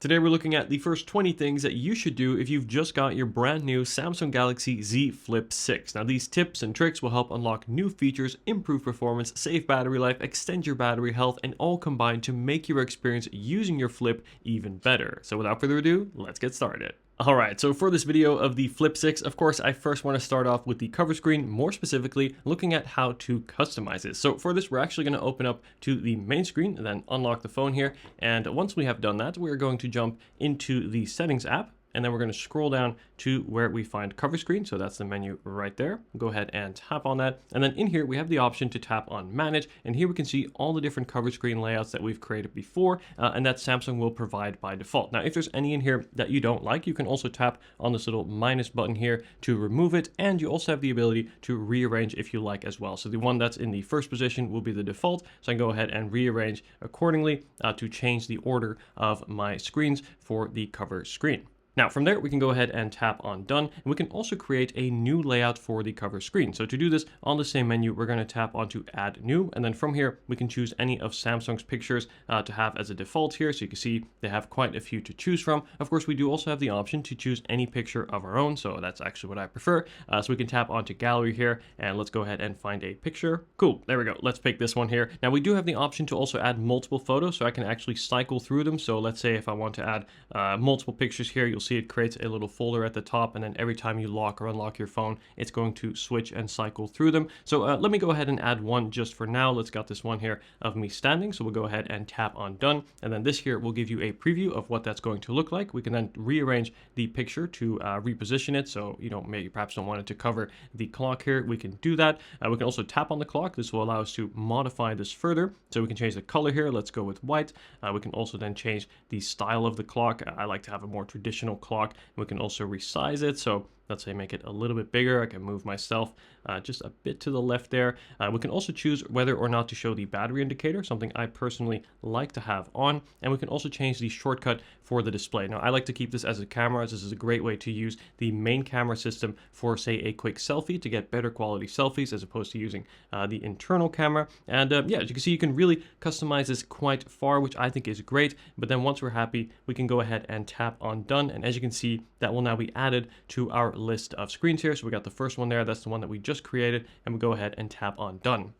Today we're looking at the first 20 things that you should do if you've just got your brand new Samsung Galaxy Z Flip 6. Now these tips and tricks will help unlock new features, improve performance, save battery life, extend your battery health, and all combined to make your experience using your Flip even better. So without further ado, let's get started. Alright, so for this video of the Flip 6, of course, I first want to start off with the cover screen, more specifically looking at how to customize it. So for this, we're actually going to open up to the main screen and then unlock the phone here. And once we have done that, we're going to jump into the settings app. And then we're going to scroll down to where we find cover screen. So that's the menu right there. Go ahead and tap on that. And then in here, we have the option to tap on manage. And here we can see all the different cover screen layouts that we've created before and that Samsung will provide by default. Now, if there's any in here that you don't like, you can also tap on this little minus button here to remove it. And you also have the ability to rearrange if you like as well. So the one that's in the first position will be the default. So I can go ahead and rearrange accordingly to change the order of my screens for the cover screen. Now from there, we can go ahead and tap on done, and we can also create a new layout for the cover screen. So to do this on the same menu, we're going to tap onto add new, and then from here, we can choose any of Samsung's pictures to have as a default here. So you can see they have quite a few to choose from. Of course, we do also have the option to choose any picture of our own. So that's actually what I prefer. So we can tap onto gallery here, and let's go ahead and find a picture. Cool, there we go. Let's pick this one here. Now we do have the option to also add multiple photos, so I can actually cycle through them. So let's say if I want to add multiple pictures here, you'll see it creates a little folder at the top, and then every time you lock or unlock your phone, it's going to switch and cycle through them. So let me go ahead and add one just for now. Let's got this one here of me standing. So we'll go ahead and tap on done. And then this here will give you a preview of what that's going to look like. We can then rearrange the picture to reposition it. So, you know, maybe perhaps don't want it to cover the clock here. We can do that. We can also tap on the clock. This will allow us to modify this further. So we can change the color here. Let's go with white. We can also then change the style of the clock. I like to have a more traditional clock. We can also resize it. So let's say make it a little bit bigger. I can move myself just a bit to the left there. We can also choose whether or not to show the battery indicator, something I personally like to have on. And we can also change the shortcut for the display. Now, I like to keep this as a camera, as this is a great way to use the main camera system for, say, a quick selfie to get better quality selfies as opposed to using the internal camera. And yeah, as you can see, you can really customize this quite far, which I think is great. But then once we're happy, we can go ahead and tap on done. And as you can see, that will now be added to our list of screens here. So we got the first one there. That's the one that we just created, and we go ahead and tap on done.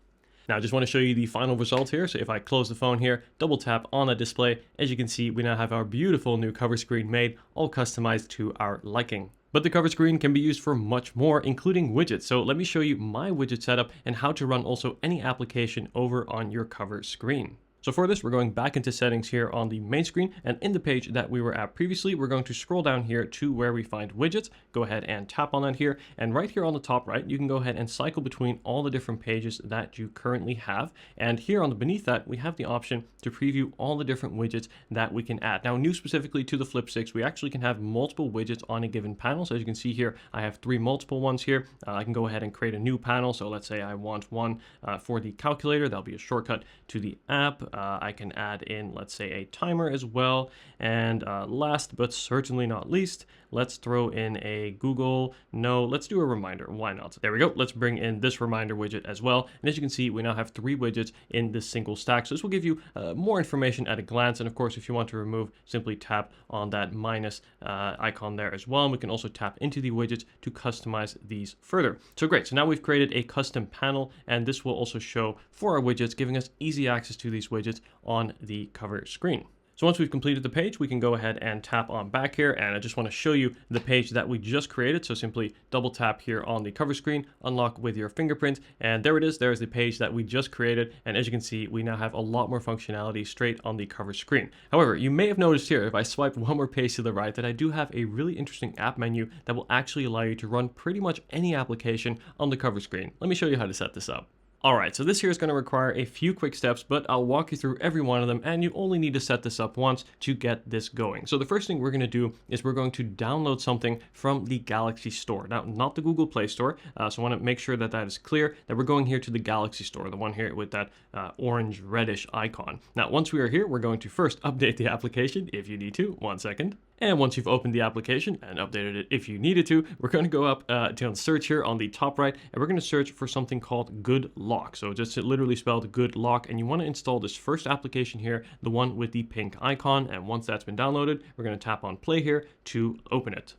Now, I just want to show you the final result here. So if I close the phone here, double tap on the display, as you can see, we now have our beautiful new cover screen made, all customized to our liking. But the cover screen can be used for much more, including widgets. So let me show you my widget setup and how to run also any application over on your cover screen. So for this, we're going back into settings here on the main screen, and in the page that we were at previously, we're going to scroll down here to where we find widgets. Go ahead and tap on that here, and right here on the top right, you can go ahead and cycle between all the different pages that you currently have. And here on the beneath that, we have the option to preview all the different widgets that we can add. Now, new specifically to the Flip 6, we actually can have multiple widgets on a given panel. So as you can see here, I have 3 multiple ones here. I can go ahead and create a new panel. So let's say I want one for the calculator. That'll be a shortcut to the app. I can add in, let's say, a timer as well. And last but certainly not least, let's throw in a Google. No, let's do a reminder. Why not? There we go. Let's bring in this reminder widget as well. And as you can see, we now have 3 widgets in this single stack. So this will give you more information at a glance. And of course, if you want to remove, simply tap on that minus icon there as well. And we can also tap into the widgets to customize these further. So great. So now we've created a custom panel, and this will also show for our widgets, giving us easy access to these widgets on the cover screen. So once we've completed the page, we can go ahead and tap on back here, and I just want to show you the page that we just created. So simply double tap here on the cover screen, unlock with your fingerprint, and there it is. There's the page that we just created, and as you can see, we now have a lot more functionality straight on the cover screen. However, you may have noticed here, if I swipe one more page to the right, that I do have a really interesting app menu that will actually allow you to run pretty much any application on the cover screen. Let me show you how to set this up. Alright, so this here is going to require a few quick steps, but I'll walk you through every one of them, and you only need to set this up once to get this going. So the first thing we're going to do is we're going to download something from the Galaxy Store. Now, not the Google Play Store, so I want to make sure that that is clear, that we're going here to the Galaxy Store, the one here with that orange reddish icon. Now, once we are here, we're going to first update the application, if you need to. 1 second. And once you've opened the application and updated it if you needed to, we're going to go up to search here on the top right, and we're going to search for something called Good Lock. So just literally spelled Good Lock, and you want to install this first application here, the one with the pink icon. And once that's been downloaded, we're going to tap on play here to open it.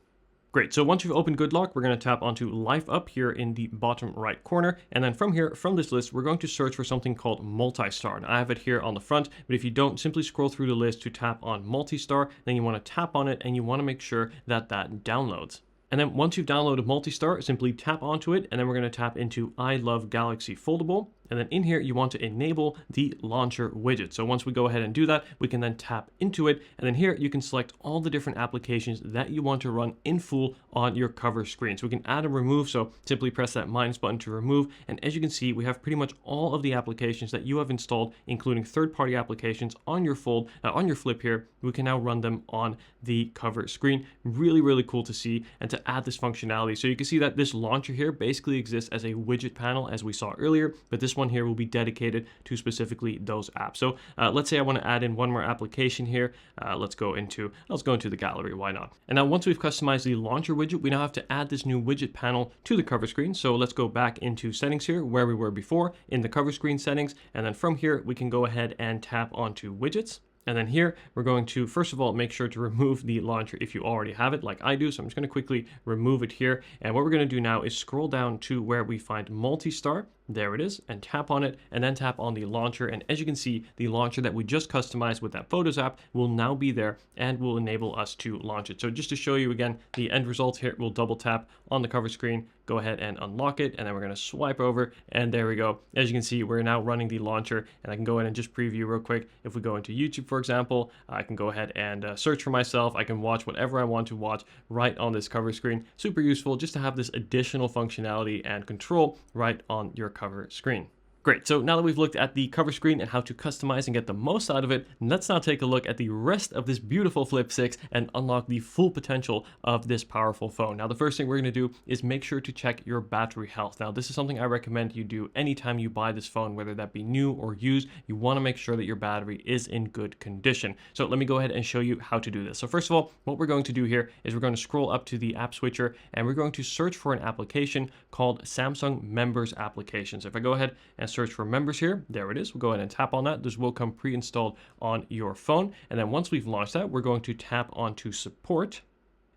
Great, so once you've opened Good Lock, we're going to tap onto Life Up here in the bottom right corner. And then from here, from this list, we're going to search for something called Multistar. Now, I have it here on the front, but if you don't, simply scroll through the list to tap on Multistar. Then you want to tap on it and you want to make sure that that downloads. And then once you've downloaded Multistar, simply tap onto it, and then we're going to tap into I Love Galaxy Foldable. And then in here, you want to enable the launcher widget. So once we go ahead and do that, we can then tap into it. And then here, you can select all the different applications that you want to run in full on your cover screen. So we can add and remove. So simply press that minus button to remove. And as you can see, we have pretty much all of the applications that you have installed, including third-party applications on your on your flip here. We can now run them on the cover screen. Really, really cool to see and to add this functionality. So you can see that this launcher here basically exists as a widget panel, as we saw earlier, but this one here will be dedicated to specifically those apps. So let's say I want to add in one more application here. Let's go into the gallery. Why not? And now once we've customized the launcher widget, we now have to add this new widget panel to the cover screen. So let's go back into settings here where we were before in the cover screen settings. And then from here, we can go ahead and tap onto widgets. And then here, we're going to, first of all, make sure to remove the launcher if you already have it, like I do. So I'm just going to quickly remove it here. And what we're going to do now is scroll down to where we find Multistar. There it is, and tap on it, and then tap on the launcher. And as you can see, the launcher that we just customized with that Photos app will now be there and will enable us to launch it. So just to show you again, the end result here, we'll double tap on the cover screen, go ahead and unlock it, and then we're going to swipe over, and there we go. As you can see, we're now running the launcher, and I can go ahead and just preview real quick. If we go into YouTube, for example, I can go ahead and search for myself. I can watch whatever I want to watch right on this cover screen. Super useful just to have this additional functionality and control right on your cover screen. Great, so now that we've looked at the cover screen and how to customize and get the most out of it, let's now take a look at the rest of this beautiful Flip 6 and unlock the full potential of this powerful phone. Now, the first thing we're going to do is make sure to check your battery health. Now, this is something I recommend you do anytime you buy this phone, whether that be new or used. You want to make sure that your battery is in good condition. So let me go ahead and show you how to do this. So first of all, what we're going to do here is we're going to scroll up to the app switcher, and we're going to search for an application called Samsung Members Applications. If I go ahead and search for members here, there it is. We'll go ahead and tap on that. This will come pre-installed on your phone. And then once we've launched that, we're going to tap onto support.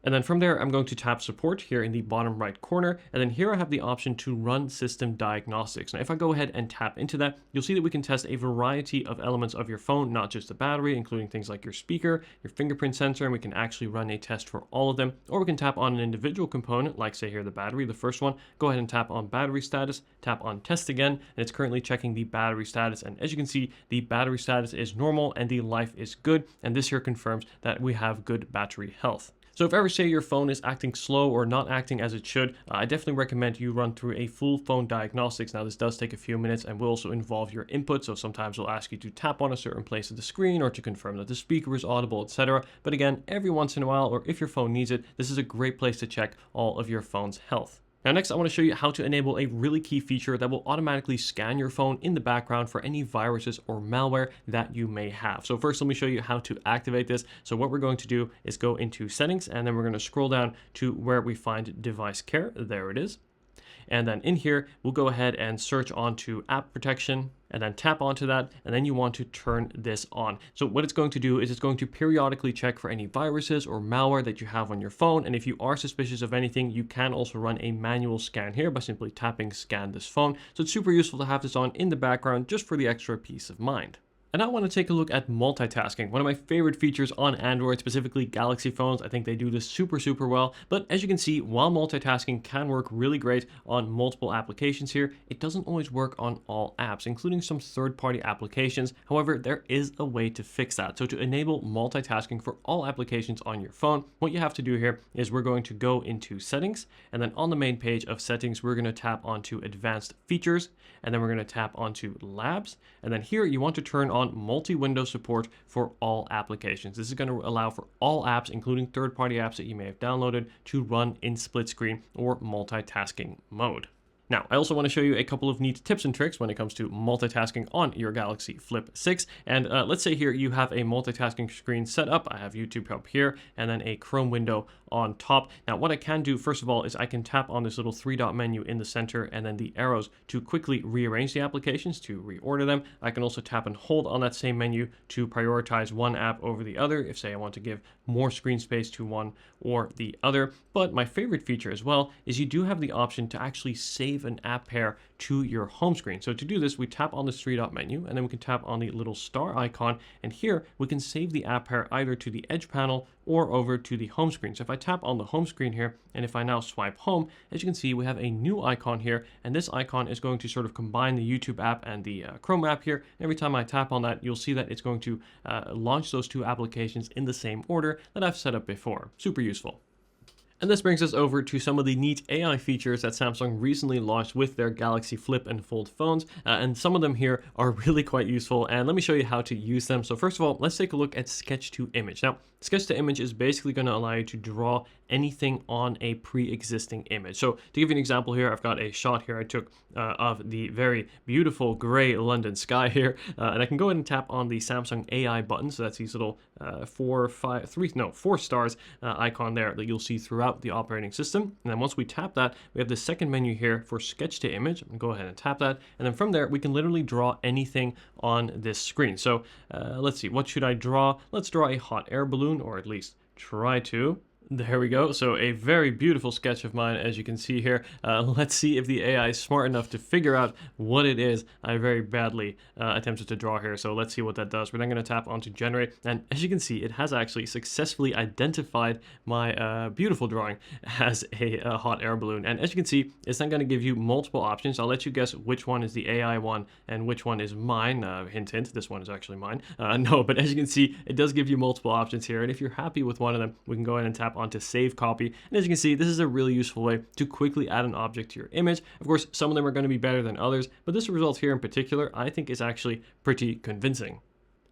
And then from there, I'm going to tap support here in the bottom right corner. And then here I have the option to run system diagnostics. Now, if I go ahead and tap into that, you'll see that we can test a variety of elements of your phone, not just the battery, including things like your speaker, your fingerprint sensor, and we can actually run a test for all of them. Or we can tap on an individual component, like say here, the battery, the first one. Go ahead and tap on battery status, tap on test again, and it's currently checking the battery status. And as you can see, the battery status is normal and the life is good. And this here confirms that we have good battery health. So if ever say your phone is acting slow or not acting as it should, I definitely recommend you run through a full phone diagnostics. Now, this does take a few minutes and will also involve your input. So sometimes we'll ask you to tap on a certain place of the screen or to confirm that the speaker is audible, etc. But again, every once in a while, or if your phone needs it, this is a great place to check all of your phone's health. Now next, I want to show you how to enable a really key feature that will automatically scan your phone in the background for any viruses or malware that you may have. So first, let me show you how to activate this. So what we're going to do is go into settings, and then we're going to scroll down to where we find device care. There it is. And then in here, we'll go ahead and search onto app protection and then tap onto that. And then you want to turn this on. So what it's going to do is it's going to periodically check for any viruses or malware that you have on your phone. And if you are suspicious of anything, you can also run a manual scan here by simply tapping scan this phone. So it's super useful to have this on in the background just for the extra peace of mind. And I want to take a look at multitasking, one of my favorite features on Android, specifically Galaxy phones. I think they do this super well. But as you can see, while multitasking can work really great on multiple applications here, it doesn't always work on all apps, including some third-party applications. However, there is a way to fix that. So to enable multitasking for all applications on your phone, what you have to do here is we're going to go into settings, and then on the main page of settings, we're going to tap onto advanced features, and then we're going to tap onto labs. And then here you want to turn on multi-window support for all applications. This is going to allow for all apps, including third-party apps that you may have downloaded, to run in split screen or multitasking mode. Now, I also want to show you a couple of neat tips and tricks when it comes to multitasking on your Galaxy Flip 6. And let's say here you have a multitasking screen set up. I have YouTube up here and then a Chrome window on top. Now, what I can do, first of all, is I can tap on this little three-dot menu in the center and then the arrows to quickly rearrange the applications, to reorder them. I can also tap and hold on that same menu to prioritize one app over the other, if, say, I want to give more screen space to one or the other. But my favorite feature as well is you do have the option to actually save an app pair to your home screen. So to do this, we tap on the three-dot menu and then we can tap on the little star icon, and here we can save the app pair either to the edge panel or over to the home screen. So if I tap on the home screen here, and if I now swipe home, as you can see, we have a new icon here, and this icon is going to sort of combine the YouTube app and the Chrome app here. Every time I tap on that, you'll see that it's going to launch those two applications in the same order that I've set up before. Super useful. And this brings us over to some of the neat AI features that Samsung recently launched with their Galaxy Flip and Fold phones. And some of them here are really quite useful. And let me show you how to use them. So first of all, let's take a look at Sketch to Image. Now, Sketch to Image is basically going to allow you to draw anything on a pre-existing image. So to give you an example here, I've got a shot here I took of the very beautiful gray London sky here. And I can go ahead and tap on the Samsung AI button. So that's these little 4 stars icon there that you'll see throughout the operating system. And then once we tap that, we have the second menu here for Sketch to Image. I'm gonna go ahead and tap that. And then from there, we can literally draw anything on this screen. So let's see, what should I draw? Let's draw a hot air balloon, or at least try to. There we go. So a very beautiful sketch of mine, as you can see here. Let's see if the AI is smart enough to figure out what it is I very badly attempted to draw here. So let's see what that does. We're then going to tap onto generate. And as you can see, it has actually successfully identified my beautiful drawing as a hot air balloon. And as you can see, it's then going to give you multiple options. I'll let you guess which one is the AI one and which one is mine. Hint, hint, this one is actually mine. No, but as you can see, it does give you multiple options here. And if you're happy with one of them, we can go ahead and tap onto save copy. And as you can see, this is a really useful way to quickly add an object to your image. Of course, some of them are going to be better than others, but this result here in particular, I think is actually pretty convincing.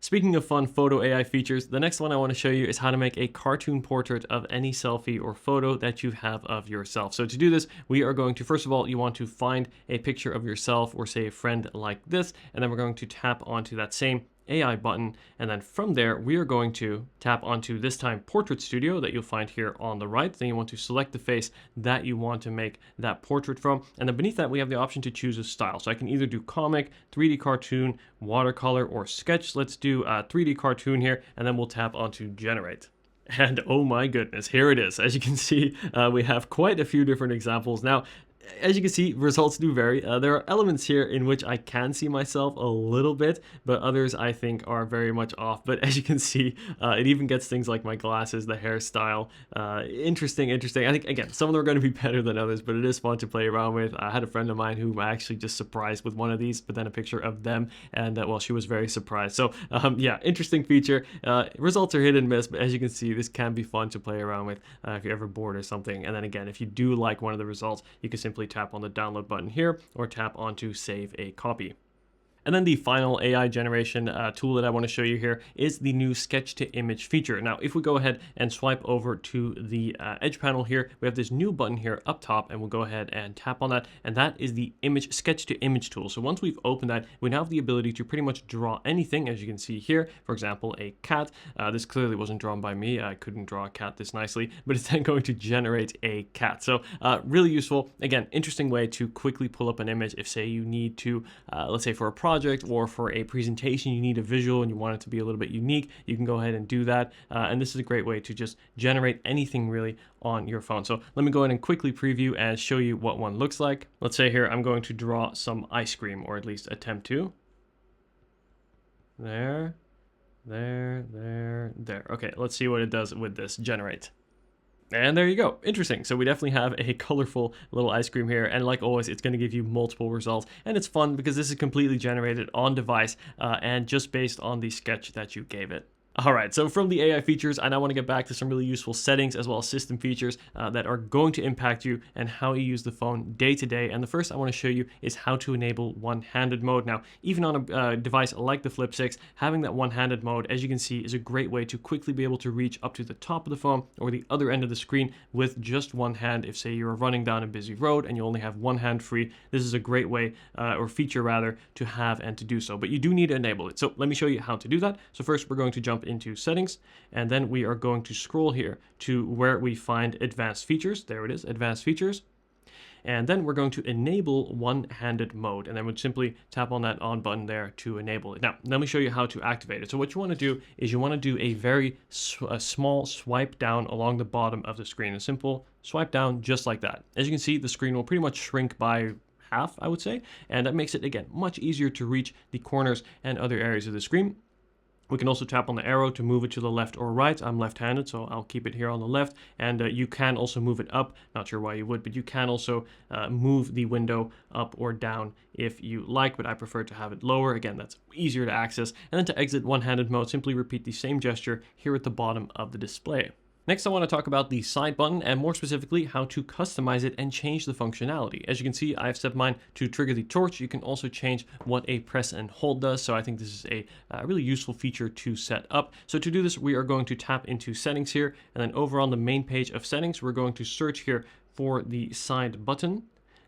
Speaking of fun photo AI features, the next one I want to show you is how to make a cartoon portrait of any selfie or photo that you have of yourself. So to do this, we are going to, first of all, you want to find a picture of yourself or say a friend like this, and then we're going to tap onto that same AI button, and then from there we are going to tap onto this time Portrait Studio that you'll find here on the right. Then you want to select the face that you want to make that portrait from, and then beneath that we have the option to choose a style. So I can either do comic, 3D cartoon, watercolor, or sketch. Let's do 3D cartoon here, and then we'll tap onto generate. And oh my goodness, here it is. As you can see, we have quite a few different examples. Now, as you can see, results do vary. There are elements here in which I can see myself a little bit, but others I think are very much off. But as you can see, it even gets things like my glasses, the hairstyle. Interesting. I think, again, some of them are going to be better than others, but it is fun to play around with. I had a friend of mine who I actually just surprised with one of these, but then a picture of them, and well, she was very surprised. So yeah, interesting feature. Results are hit and miss, but as you can see, this can be fun to play around with if you're ever bored or something. And then again, if you do like one of the results, you can simply tap on the download button here or tap onto save a copy. And then the final AI generation tool that I want to show you here is the new Sketch to Image feature. Now, if we go ahead and swipe over to the edge panel here, we have this new button here up top, and we'll go ahead and tap on that. And that is the image Sketch to Image tool. So once we've opened that, we now have the ability to pretty much draw anything, as you can see here. For example, a cat. This clearly wasn't drawn by me. I couldn't draw a cat this nicely, but it's then going to generate a cat. So really useful. Again, interesting way to quickly pull up an image if, say, you need to, let's say for a project or for a presentation, you need a visual and you want it to be a little bit unique, you can go ahead and do that. And this is a great way to just generate anything really on your phone. So let me go ahead and quickly preview and show you what one looks like. Let's say here, I'm going to draw some ice cream, or at least attempt to. There. Okay, let's see what it does with this generate. And there you go. Interesting. So we definitely have a colorful little ice cream here. And like always, it's going to give you multiple results. And it's fun because this is completely generated on device and just based on the sketch that you gave it. All right, so from the AI features, I now want to get back to some really useful settings as well as system features that are going to impact you and how you use the phone day to day. And the first I want to show you is how to enable one-handed mode. Now, even on a device like the Flip 6, having that one-handed mode, as you can see, is a great way to quickly be able to reach up to the top of the phone or the other end of the screen with just one hand. If, say, you're running down a busy road and you only have one hand free, this is a great way, or feature rather, to have and to do so. But you do need to enable it. So let me show you how to do that. So first, we're going to jump into settings, and then we are going to scroll here to where we find advanced features. There it is, advanced features. And then we're going to enable one-handed mode, and then we'd simply tap on that on button there to enable it. Now, let me show you how to activate it. So what you want to do is you want to do a very small swipe down along the bottom of the screen, a simple swipe down just like that. As you can see, the screen will pretty much shrink by half, I would say, and that makes it, again, much easier to reach the corners and other areas of the screen. We can also tap on the arrow to move it to the left or right. I'm left-handed, so I'll keep it here on the left. And you can also move it up. Not sure why you would, but you can also move the window up or down if you like, but I prefer to have it lower. Again, that's easier to access. And then to exit one-handed mode, simply repeat the same gesture here at the bottom of the display. Next, I want to talk about the side button and more specifically how to customize it and change the functionality. As you can see, I've set mine to trigger the torch. You can also change what a press and hold does. So I think this is a really useful feature to set up. So to do this, we are going to tap into settings here, and then over on the main page of settings, we're going to search here for the side button.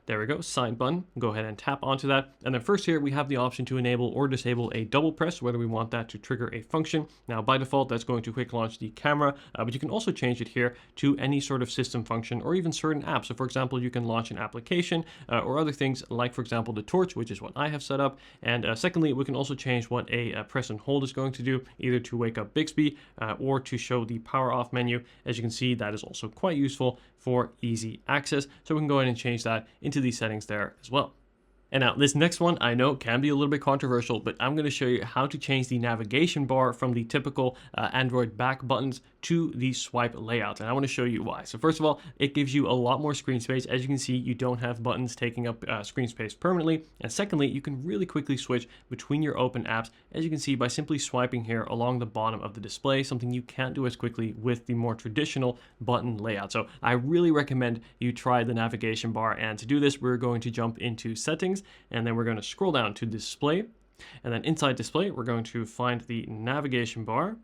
There we go, side button. Go ahead and tap onto that. And then first here, we have the option to enable or disable a double press, whether we want that to trigger a function. Now, by default, that's going to quick launch the camera, but you can also change it here to any sort of system function or even certain apps. So for example, you can launch an application or other things like, for example, the torch, which is what I have set up. And secondly, we can also change what a press and hold is going to do, either to wake up Bixby or to show the power off menu. As you can see, that is also quite useful for easy access. So we can go ahead and change that into these settings there as well. And now this next one I know can be a little bit controversial, but I'm going to show you how to change the navigation bar from the typical Android back buttons to the swipe layout. And I want to show you why. So first of all, it gives you a lot more screen space. As you can see, you don't have buttons taking up screen space permanently. And secondly, you can really quickly switch between your open apps, as you can see, by simply swiping here along the bottom of the display, something you can't do as quickly with the more traditional button layout. So I really recommend you try the navigation bar. And to do this, we're going to jump into settings, and then we're going to scroll down to display, and then inside display we're going to find the navigation bar.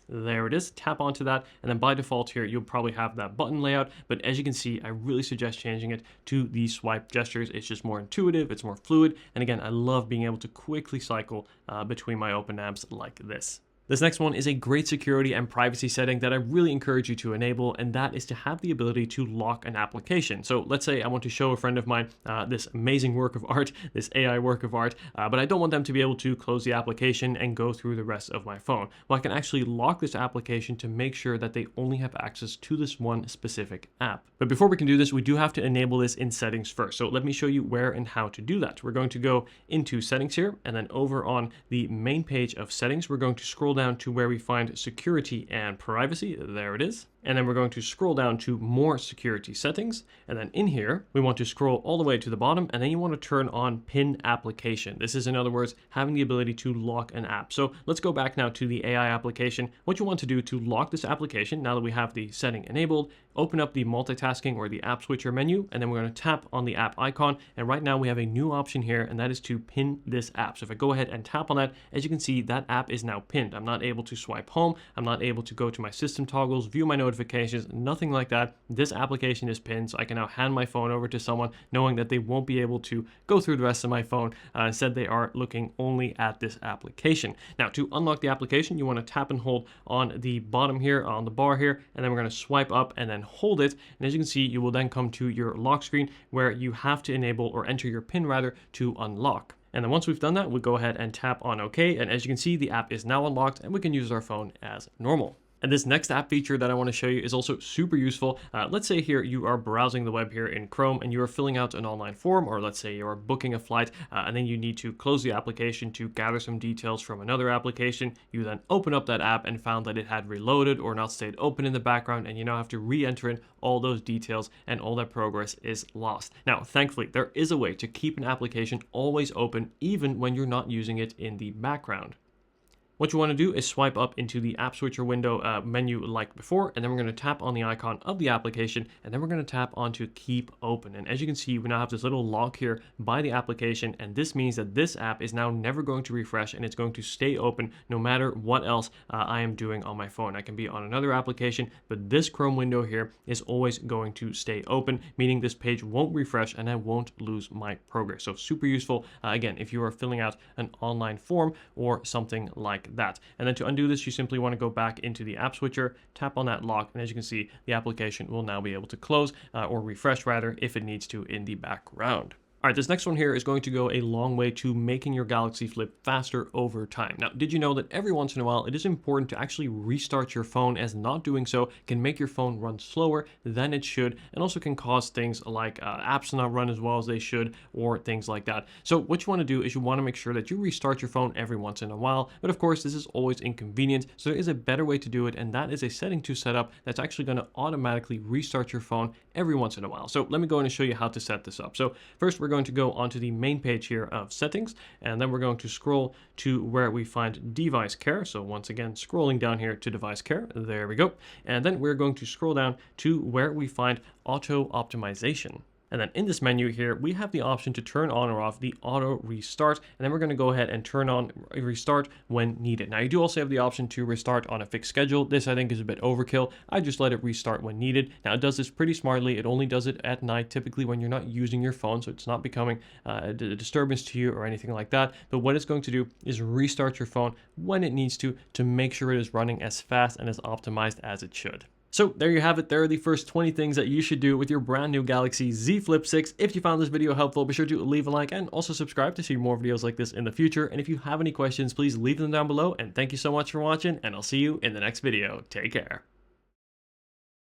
There it is, tap onto that, and then by default here you'll probably have that button layout, but as you can see, I really suggest changing it to the swipe gestures. It's just more intuitive, it's more fluid, and again, I love being able to quickly cycle between my open apps like this. This next one is a great security and privacy setting that I really encourage you to enable, and that is to have the ability to lock an application. So let's say I want to show a friend of mine this amazing work of art, this AI work of art, but I don't want them to be able to close the application and go through the rest of my phone. Well, I can actually lock this application to make sure that they only have access to this one specific app. But before we can do this, we do have to enable this in settings first. So let me show you where and how to do that. We're going to go into settings here, and then over on the main page of settings, we're going to scroll down to where we find security and privacy. There it is. And then we're going to scroll down to more security settings. And then in here, we want to scroll all the way to the bottom, and then you want to turn on pin application. This is, in other words, having the ability to lock an app. So let's go back now to the AI application. What you want to do to lock this application, now that we have the setting enabled, open up the multitasking or the app switcher menu, and then we're going to tap on the app icon. And right now we have a new option here, and that is to pin this app. So if I go ahead and tap on that, as you can see, that app is now pinned. I'm not able to swipe home. I'm not able to go to my system toggles, view my notifications, nothing like that. This application is pinned, so I can now hand my phone over to someone knowing that they won't be able to go through the rest of my phone. Instead, they are looking only at this application. Now, to unlock the application, you want to tap and hold on the bottom here, on the bar here, and then we're going to swipe up and then hold it. And as you can see, you will then come to your lock screen where you have to enable or enter your PIN rather to unlock. And then once we've done that, we'll go ahead and tap on OK. And as you can see, the app is now unlocked and we can use our phone as normal. And this next app feature that I want to show you is also super useful. Let's say here you are browsing the web here in Chrome and you are filling out an online form, or let's say you are booking a flight and then you need to close the application to gather some details from another application. You then open up that app and found that it had reloaded or not stayed open in the background, and you now have to re-enter in all those details and all that progress is lost. Now, thankfully, there is a way to keep an application always open even when you're not using it in the background. What you want to do is swipe up into the app switcher window menu like before, and then we're going to tap on the icon of the application, and then we're going to tap onto keep open. And as you can see, we now have this little lock here by the application, and this means that this app is now never going to refresh, and it's going to stay open no matter what else I am doing on my phone. I can be on another application, but this Chrome window here is always going to stay open, meaning this page won't refresh and I won't lose my progress. So super useful, again, if you are filling out an online form or something like that. And then to undo this, you simply want to go back into the app switcher, tap on that lock, and as you can see, the application will now be able to close or refresh rather if it needs to in the background. All right, this next one here is going to go a long way to making your Galaxy Flip faster over time. Now, did you know that every once in a while, it is important to actually restart your phone, as not doing so can make your phone run slower than it should, and also can cause things like apps to not run as well as they should, or things like that. So what you want to do is you want to make sure that you restart your phone every once in a while, but of course, this is always inconvenient, so there is a better way to do it, and that is a setting to set up that's actually going to automatically restart your phone every once in a while. So let me go in and show you how to set this up. So first, we're going to go onto the main page here of settings, and then we're going to scroll to where we find device care. So once again, scrolling down here to device care, there we go. And then we're going to scroll down to where we find auto optimization. And then in this menu here, we have the option to turn on or off the auto restart. And then we're going to go ahead and turn on restart when needed. Now you do also have the option to restart on a fixed schedule. This I think is a bit overkill. I just let it restart when needed. Now it does this pretty smartly. It only does it at night, typically when you're not using your phone. So it's not becoming a disturbance to you or anything like that. But what it's going to do is restart your phone when it needs to make sure it is running as fast and as optimized as it should. So there you have it. There are the first 20 things that you should do with your brand new Galaxy Z Flip 6. If you found this video helpful, be sure to leave a like and also subscribe to see more videos like this in the future. And if you have any questions, please leave them down below. And thank you so much for watching, and I'll see you in the next video. Take care.